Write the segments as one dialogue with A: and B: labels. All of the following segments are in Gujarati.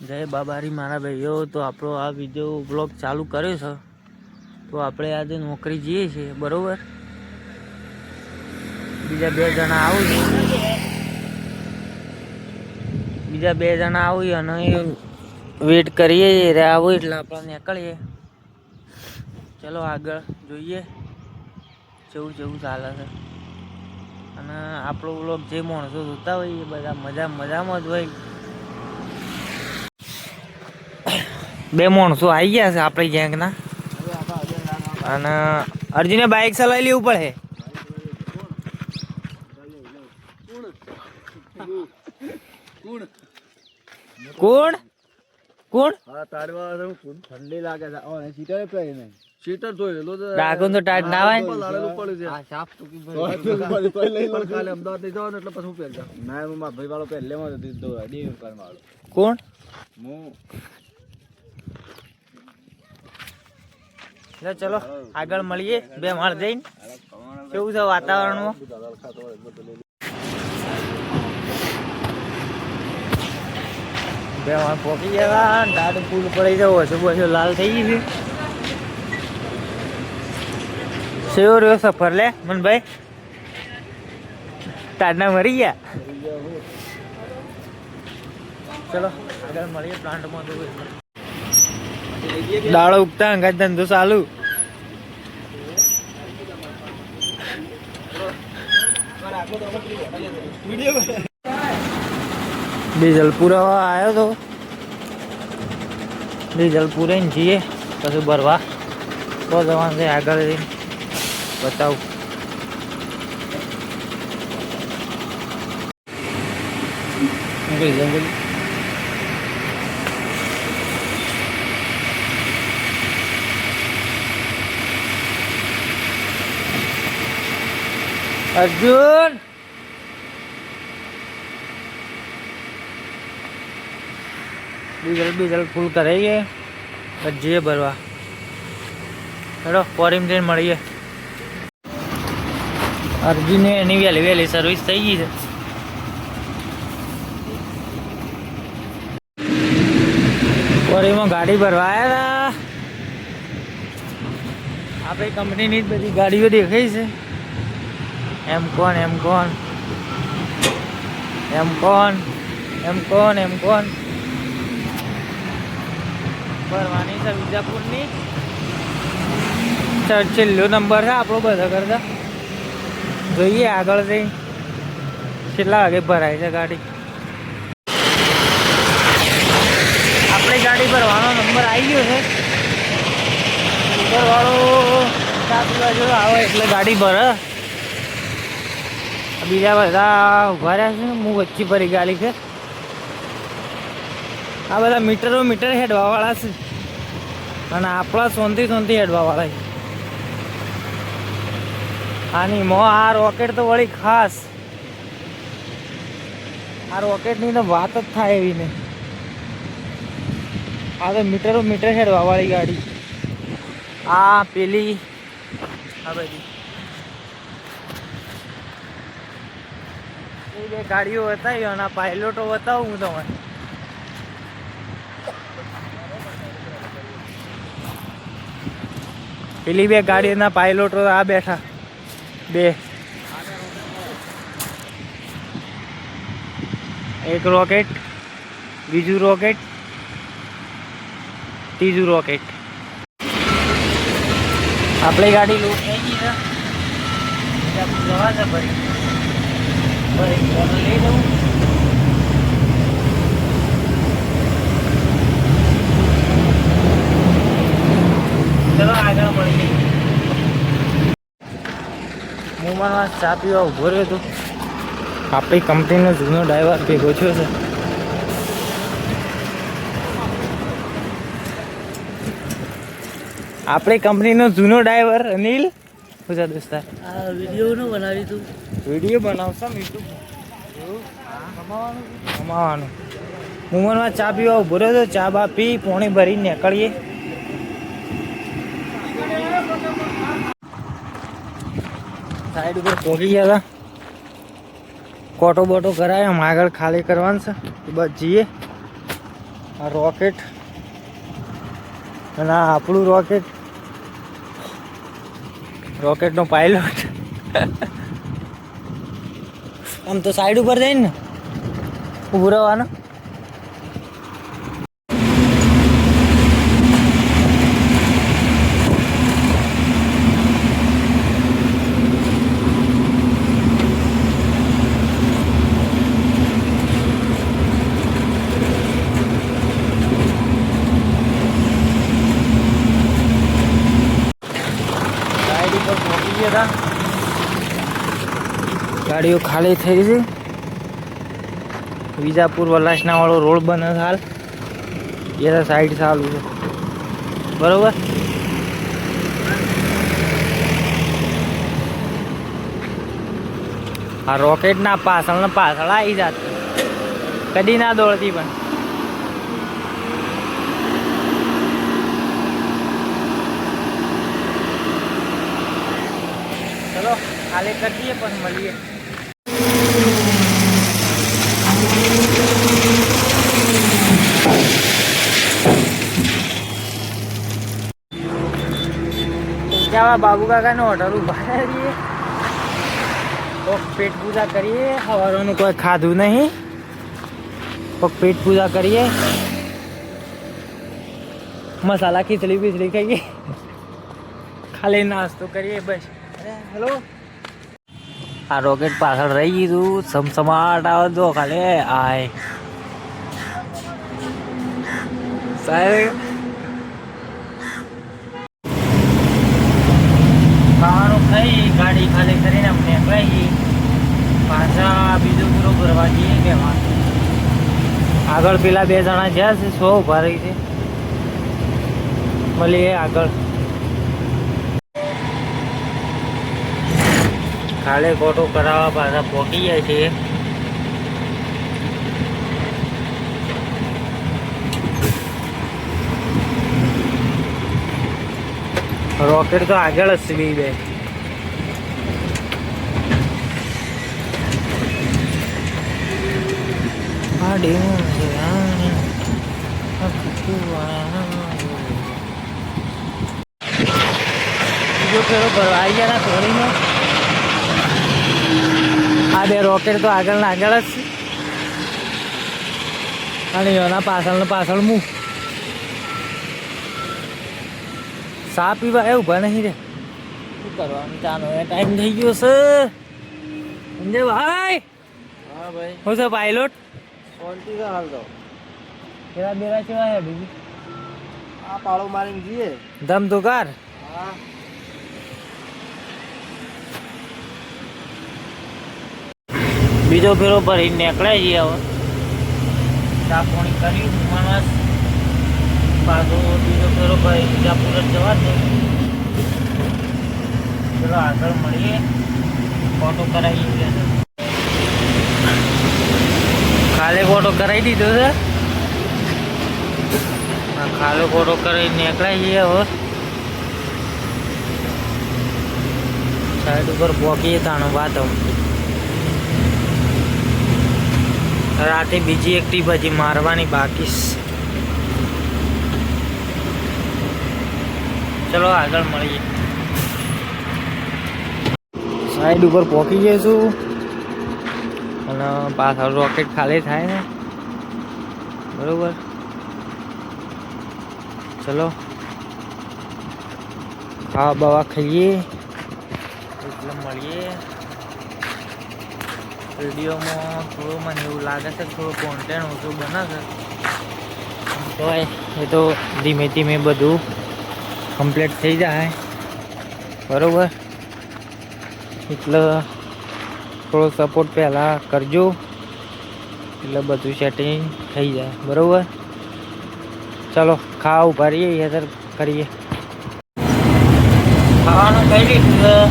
A: જય બાબારી મારા ભાઈઓ. તો આપણો આ વિડીયો બ્લોગ ચાલુ કર્યો છે. તો આપણે આજે નોકરી જઈએ છીએ, બરોબર. બીજા બે જણા આવીએ અને વેટ કરીએ રે આવું એટલે આપણે નીકળીએ. ચલો આગળ જોઈએ જેવું ચાલે છે. અને આપણો બ્લોગ જે માણસો જોતા હોય એ બધા મજામાં જ હોય. બે માણસો આવી ગયા છે આપણી ગેંગના. અને અર્જુને બાઇક ચલાવી લેવું પડે. કોણ કોણ
B: ઠંડી લાગે છે. સીટર પહેરી નહીં, સીટર જોયેલો
A: ડાકુન તો ટાટ ના હોય.
B: કાલે અમદાવાદ લઈ જવાનું એટલે પછી પહેરતા ના. હું મારા ભાઈ વાળો પહેલે વાળો
A: કોણ
B: હું.
A: ચલો આગળ મળીએ. બે માળ જઈને કેવું છે વાતાવરણમાં. બે માળ પોકી ગયા. ટાટ ફૂલ પડી જવો હશે, બસો લાલ થઈ ગઈ છે. સેવો રહ્યો સફર લે મનભાઈ. ટાટના મરી ગયા. ચલો આગળ મળીએ પ્લાન્ટમાં. તો દાડો ઉગતા અંગાજ ધંધો ચાલુ. ડીઝલ પુરાવા આવ્યો તો. ડીઝલ પૂરાઈને જઈએ પછી ભરવા. તો જવાનું છે આગળ જઈને બતાવું. અર્જુન ડીઝલ ફૂલ કરાવીએ જઈએ ભરવા. ચલો ફોરીમ જઈને મળીએ. અર્જુને એની વહેલી સર્વિસ થઈ ગઈ છે. ફોરીમાં ગાડી ભરવા આવ્યા હતા. આપણી કંપનીની જ બધી ગાડીઓ દેખાઈ છે. એમ કોણ ભરવાની છે. વિજાપુરની છેલ્લો નંબર છે આપણો બધા કરતા. જોઈએ આગળ જઈ કેટલા વાગે ભરાય છે ગાડી. આપણી ગાડી ભરવાનો નંબર આવી ગયો છે. ઉપરવાળો 7 વાગે આવે એટલે ગાડી ભરે. બીજા બધા ઉભા રહ્યા છે. હું વચ્ચે ભરી ગાડી છે. આ બધા મીટર હેડવા વાળા છે અને આપણા સોનથી હેડવા વાળા છે. આની આ રોકેટ તો વળી ખાસ. આ રોકેટની તો વાત જ થાય એવી નહીં. આ તો મીટર હેડવા વાળી ગાડી. આ પેલી આ બધી એ બે ગાડીઓ બતાવી અને પાયલોટો બતાવું હું તમને. પેલી બે ગાડીઓના પાયલોટો આ બેઠા. બે એક રોકેટ, બીજું રોકેટ, ત્રીજું રોકેટ. આપણી ગાડી લૂટ થઈ ગઈ છે. જવા છે ભાઈ લઈ દઉં. ચલો આગળ મળીએ. હું મારા ચા પીવા ઉભો રહ્યો હતો. આપણી કંપનીનો જૂનો ડ્રાઈવર ભેગો થયો છે. આપણી કંપનીનો જૂનો ડ્રાઈવર અનિલ. પૂછા દોસ્તાર આ વિડીયો બનાવી તું. વિડીયો બનાવશો યુટ્યુબ કમાવાનું. મુંબઈમાં ચા પીવા ઉભો રહ્યો હતો. ચા બા પી પોણી ભરીને નીકળીએ. સાઈડ ઉપર પહોંચી ગયા હતા. કોટો બોટો કરાય આમ આગળ ખાલી કરવાનું છે. બસ જઈએ આ રોકેટ અને આ આપણું રોકેટનો પાયલોટ. આમ તો સાઈડ ઉપર જઈને ને ઊભું રહેવાનું. ગાડીઓ ખાલી થઈ છે. વિજાપુર વલાસના વાળો રોડ બને હાલ એ સાઈડ ચાલુ છે બરોબર. આ રોકેટ ના પાછળ આવી જાત કદી ના દોડતી પણ. ચલો ખાલી કરી દઈએ પણ મળીએ. બાબુ કાકા નો ઓર્ડર ઉભા રહીએ તો પેટ પૂજા કરીએ. સવારનું કોઈ ખાધું નહીં તો પેટ પૂજા કરીએ. મસાલા ખીચડી બીચડી ખાઈએ ખાલી નાસ્તો કરીએ બસ. હેલો આ રોકેટ પાછળ રહી ગયું સમસમાટ આવે તો ખાલી આય સાહેબ. ખાવાનું ખાઈ ગાડી ખાલી કરીને અમને કહીએ પાછા બીજો પૂરો કરવા જઈએ કે આગળ પેલા 2 જણા જ્યાં છે 100 ઉભા રહી છે. મળીએ આગળ. ખાલે ખોટો કરાવવા પાછા પહોંચી જાય છે. રોકેટ તો આગળ જ સીધી બે. બીજો ફેરો ભરવા આવી ગયા થોડીને. આ 2 રોકેટ તો આગળ જ છે અને એના પાછળ હું સા પીવા એ ઉભા નહીં રે. શું કરવાનું ચાલો ટાઈમ થઈ ગયો છે સમજે ભાઈ. હા ભાઈ હું છે પાયલોટ શાંતિ છે હાલ તો. પેલા બેરા કેવા હે બીજી આ પાળો મારીને જઈએ દમ તો કર. હા બીજો ફેરો ભરીને નીકળ્યા છીએ હવે. ચા પાણી કર્યું માણસ પાછો બીજો ફેરો ભાઈ વિજાપુર જ જવા દે. ચલો આગળ મળીએ. ફોટો કરાવી ગયા ખાલે ફોટો કરાવી દીધો છે. ખાલે ફોટો કરાવી નીકળાય છીએ હવે. સાઈડ ઉપર પહોંચીએ તાનો વાત. રાતે બીજી એક ટીપ હજી મારવાની બાકી. ચલો આગળ મળીએ. સાઈડ ઉપર પહોંચી જઈશું અને પાછળ રોકેટ ખાલી થાય ને બરોબર. ચલો ખાવા બાવા ખાઈએ એટલે મળીએ. વિડીયોમાં થોડું મને એવું લાગે છે થોડું કોન્ટેન્ટ ઓછું બનાવે તો એ તો ધીમે ધીમે બધું કમ્પ્લીટ થઈ જાય બરોબર. એટલે થોડો સપોર્ટ પહેલાં કરજો એટલે બધું સેટિંગ થઈ જાય બરોબર. ચલો ખાવા ઉભા રહીએ યાર કરીએ. ખાવાનું કઈ લીધું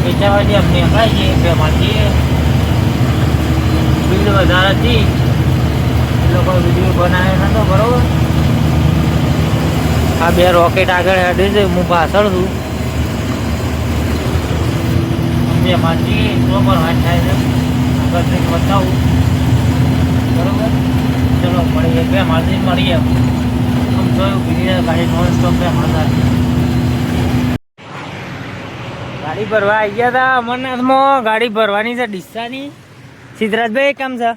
A: વેચાવાથી અમને અપાય છે બેમાંથી ભીડ વધારે હતી એ લોકો વિડીયો બનાવે નતો બરોબર. આ 2 રોકેટ આગળ હેડે છે હું પાછળ છું. બેમાંથી બરોબર વાત થાય છે આગળ બતાવું બરોબર. ચલો મળીએ બે માલથી મળીએ આમ જોયું બીજી ગાડી નોન સ્ટોપ બે માલતા ગાડી ભરવા આવી ગયા હતા અમરનાથમાં ગાડી ભરવાની છે ડીસાની સિદ્ધરાજભાઈ કેમ છે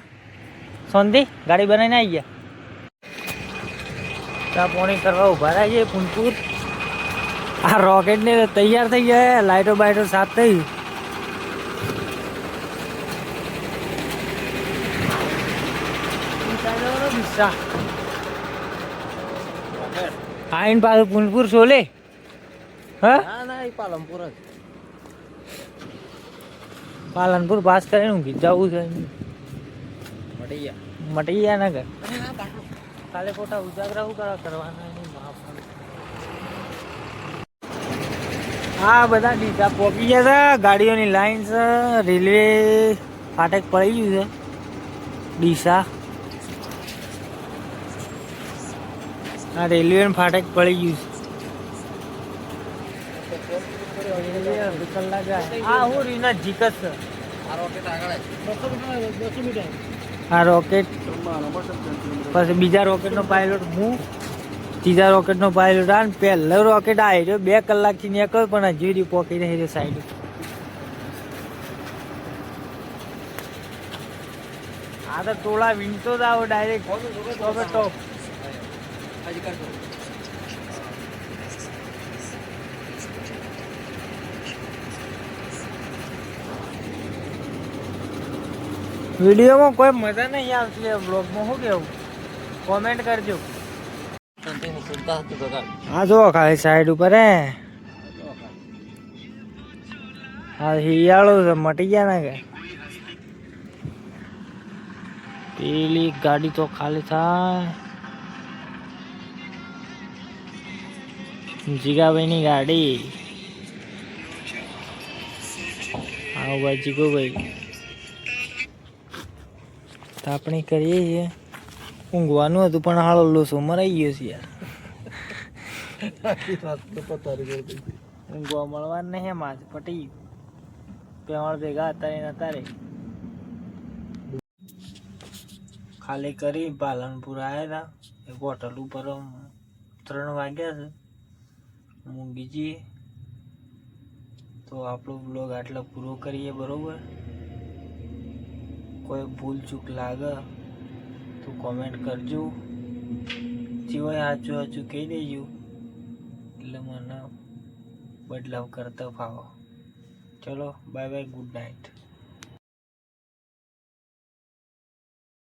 A: સોંધી ગાડી બનાવીને આવી ગયા ચા પોણી કરવા ઊભા રહ્યા છે પૂનપુર આ રોકેટને તૈયાર થઈ ગયા લાઇટો બાઇટો સાફ થઈ આઈન પાછું પૂનપુર સોલે હા
B: પાલનપુર જ
A: પાલનપુર પાસ કરીને ઊંઘી જવું છે મટી ગયા ના ઘર કાલે ખોટા ઉજાગરા શું કરવાના હા બધા ડીસા પહોંચી ગયા છે ગાડીઓની લાઈન છે રેલવે ફાટક પડી ગયું છે ડીસા આ રેલવે ફાટક પડી ગયું છે કલાક આ હું રીના જીક જ છે આ રોકેટ પછી બીજા રોકેટનો પાયલોટ હું ત્રીજા રોકેટનો પાયલોટ આ પહેલો રોકેટ આવી રહ્યો 2 કલાકથી નીકળ્યો પણ હજુ સુધી પહોંચી રહી રહ્યો સાઈડ આ તો ટોળા વીણતો જ આવો ડાયરેક્ટ ટોપ વિડીયોમાં કોઈ મજા નહીં આવતી બ્લોગમાં શું કેવું કોમેન્ટ કરજો હા જો ખાલી સાઈડ ઉપર હે હા શિયાળો છે મટી ગયા ના કે પેલી ગાડી તો ખાલી થાય જીગાભાઈની ગાડી આવો ભાઈ જીગોભાઈ તાપણી કરીએ છીએ ઊંઘવાનું હતું પણ હાલો લોસો મરાઈ ગયો છે યાર ઊંઘવા મળવાનું નહીં એમાં પટી પેવાળ ભેગા હતા એના તારે ખાલી કરી પાલનપુર આવ્યા હતા એક હોટલ ઉપર 3 વાગ્યા છે ઊંઘી જઈએ તો આપણો બ્લોગ આટલો પૂરો કરીએ બરોબર કોઈ ભૂલ ચૂક લાગે તો કોમેન્ટ કરજો સિવાય સાચું કહી દેજો એટલે મને બદલાવ કરતા ફાવો ચલો બાય બાય ગુડ નાઇટ